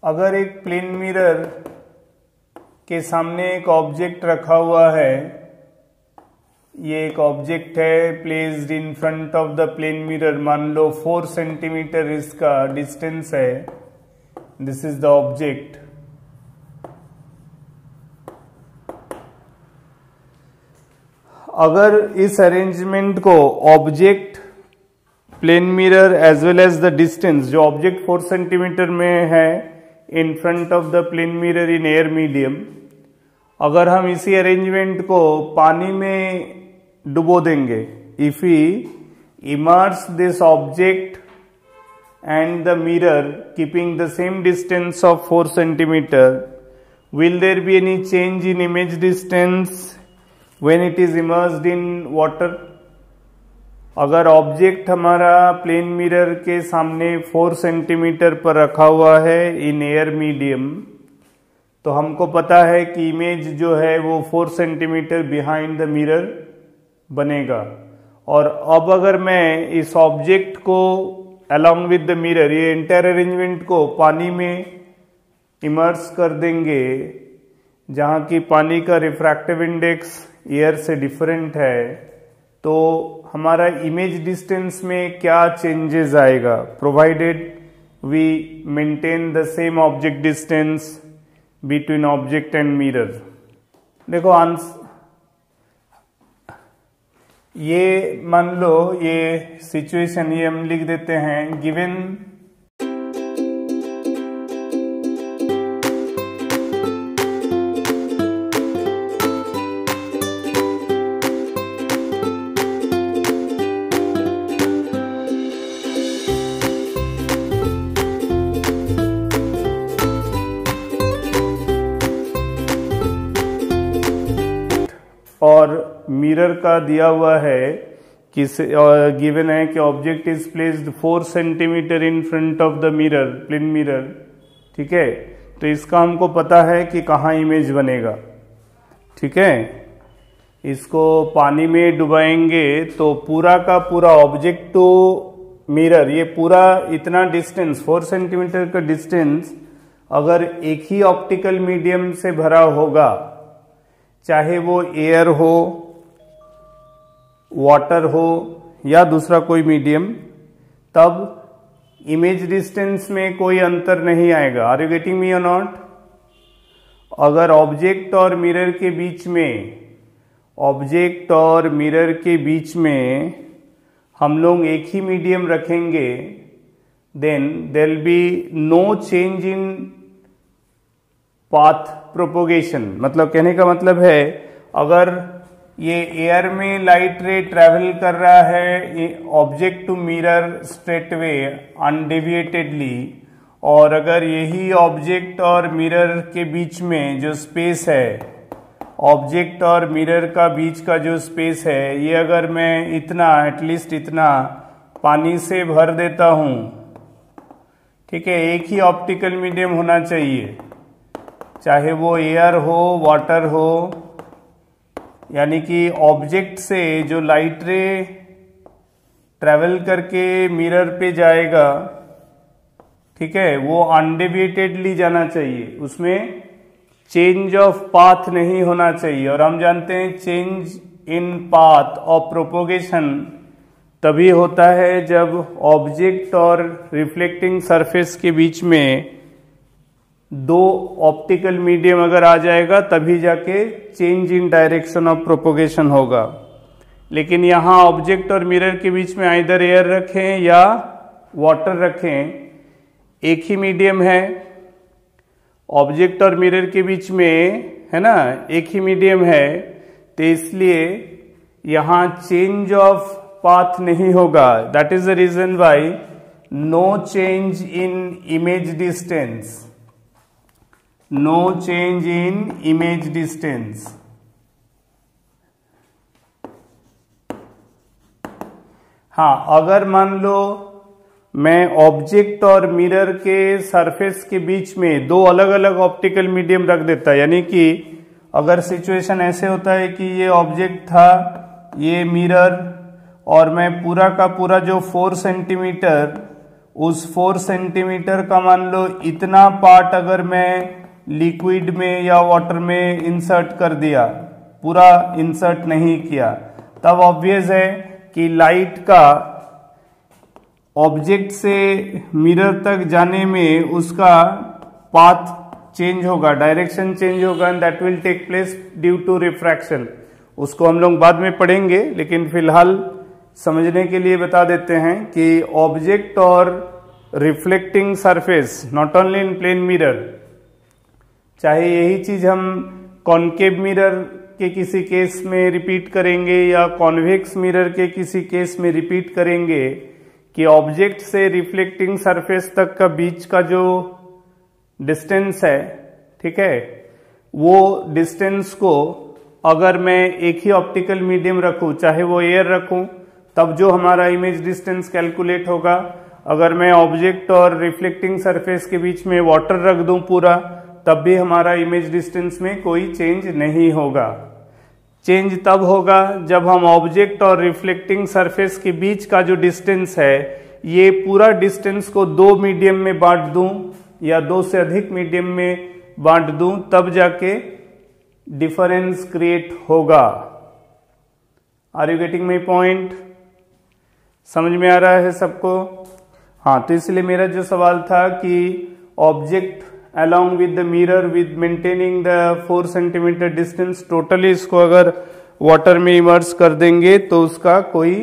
अगर एक plane mirror के सामने एक ऑब्जेक्ट रखा हुआ है, ये एक ऑब्जेक्ट है placed in front of the plane mirror, मान लो 4 सेंटीमीटर इसका डिस्टेंस है, दिस इज द ऑब्जेक्ट। अगर इस अरेंजमेंट को object, plane mirror as well as the distance, जो ऑब्जेक्ट 4 सेंटीमीटर में है in front of the plane mirror in air medium, अगर हम इसी अरेंजमेंट को पानी में डुबो देंगे, if we immerse this object and the mirror keeping the same distance of 4 centimetre, will there be any change in image distance when it is immersed in water? अगर object हमारा प्लेन मिरर के सामने 4 centimetre पर रखा हुआ है इन air medium, तो हमको पता है कि इमेज जो है वो 4 सेंटीमीटर बिहाइंड द मिरर बनेगा। और अब अगर मैं इस ऑब्जेक्ट को अलॉन्ग विद द मिरर, ये एंटायर अरेंजमेंट को पानी में इमर्स कर देंगे, जहाँ की पानी का रिफ्रैक्टिव इंडेक्स एयर से डिफरेंट है, तो हमारा इमेज डिस्टेंस में क्या चेंजेस आएगा, provided we maintain the same object distance between object and mirror. देखो आंसर, ये मान लो ये सिचुएशन, ये हम लिख देते हैं गिवन और मिरर का दिया हुआ है कि गिवन है कि object is placed 4 centimetre in front of the mirror, plane mirror, ठीक है। तो इसका हमको पता है कि कहाँ इमेज बनेगा, ठीक है। इसको पानी में डुबाएंगे तो पूरा का पूरा ऑब्जेक्ट टू मिरर, ये पूरा इतना डिस्टेंस 4 सेंटीमीटर का डिस्टेंस अगर एक ही ऑप्टिकल मीडियम से भरा होगा, चाहे वो एयर हो, वाटर हो या दूसरा कोई मीडियम, तब इमेज डिस्टेंस में कोई अंतर नहीं आएगा। आर यू गेटिंग मी और नॉट? अगर ऑब्जेक्ट और मिरर के बीच में, ऑब्जेक्ट और मिरर के बीच में हम लोग एक ही मीडियम रखेंगे, then there will be no change in path propagation. मतलब कहने का मतलब है, अगर ये एयर में लाइट रे ट्रेवल कर रहा है object to mirror straight way undeviatedly, और अगर यही ऑब्जेक्ट और मिरर के बीच में जो स्पेस है, ऑब्जेक्ट और मिरर का बीच का जो स्पेस है, ये अगर मैं इतना, एटलीस्ट इतना पानी से भर देता हूं, ठीक है, एक ही ऑप्टिकल मीडियम होना चाहिए, चाहे वो एयर हो, वाटर हो, यानी कि ऑब्जेक्ट से जो लाइट रे ट्रेवल करके मिरर पे जाएगा, ठीक है, वो अनडेविएटेडली जाना चाहिए, उसमें चेंज ऑफ पाथ नहीं होना चाहिए। और हम जानते हैं change in path of propagation तभी होता है जब ऑब्जेक्ट और रिफ्लेक्टिंग सरफेस के बीच में 2 ऑप्टिकल मीडियम अगर आ जाएगा, तभी जाके change in direction of propagation होगा। लेकिन यहाँ ऑब्जेक्ट और मिरर के बीच में आइदर एयर रखें या वाटर रखें, एक ही मीडियम है, ऑब्जेक्ट और मिरर के बीच में, है ना, एक ही मीडियम है, तो इसलिए यहाँ चेंज ऑफ पाथ नहीं होगा। That is the reason why no change in image distance, no change in image distance. हाँ, अगर मान लो मैं ऑब्जेक्ट और मिरर के सरफेस के बीच में 2 अलग अलग ऑप्टिकल मीडियम रख देता, यानी कि अगर सिचुएशन ऐसे होता है कि ये ऑब्जेक्ट था, ये मिरर, और मैं पूरा का पूरा जो 4 सेंटीमीटर उस 4 सेंटीमीटर का मान लो इतना पार्ट अगर मैं लिक्विड में या वाटर में इंसर्ट कर दिया, पूरा इंसर्ट नहीं किया, तब ऑब्वियस है कि लाइट का ऑब्जेक्ट से मिरर तक जाने में उसका पाथ चेंज होगा, डायरेक्शन चेंज होगा, and that will take place due to refraction. उसको हम लोग बाद में पढ़ेंगे, लेकिन फिलहाल समझने के लिए बता देते हैं कि ऑब्जेक्ट और reflecting surface not only in plane mirror, चाहे यही चीज हम कॉनकेव मिरर के किसी केस में रिपीट करेंगे या कॉन्वेक्स मिरर के किसी केस में रिपीट करेंगे, कि ऑब्जेक्ट से रिफ्लेक्टिंग सरफेस तक का बीच का जो डिस्टेंस है, ठीक है, वो डिस्टेंस को अगर मैं एक ही ऑप्टिकल मीडियम रखूं, चाहे वो एयर रखूं, तब जो हमारा इमेज डिस्टेंस कैलकुलेट होगा, अगर मैं ऑब्जेक्ट और रिफ्लेक्टिंग सरफेस के बीच में वाटर रख दूं पूरा, तब भी हमारा इमेज डिस्टेंस में कोई चेंज नहीं होगा। चेंज तब होगा जब हम ऑब्जेक्ट और रिफ्लेक्टिंग सरफेस के बीच का जो डिस्टेंस है, ये पूरा डिस्टेंस को 2 मीडियम में बांट दूं या 2 से अधिक मीडियम में बांट दूं, तब जाके डिफरेंस क्रिएट होगा। Are you getting my point? समझ में आ रहा है सबको? हाँ, तो इसलिए मेरा जो सवाल था कि object along with the mirror with maintaining the 4 centimetre distance, totally इसको अगर वाटर में इमर्स कर देंगे तो उसका कोई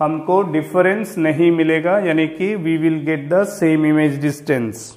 हमको डिफरेंस नहीं मिलेगा, यानी कि we will get the same image distance.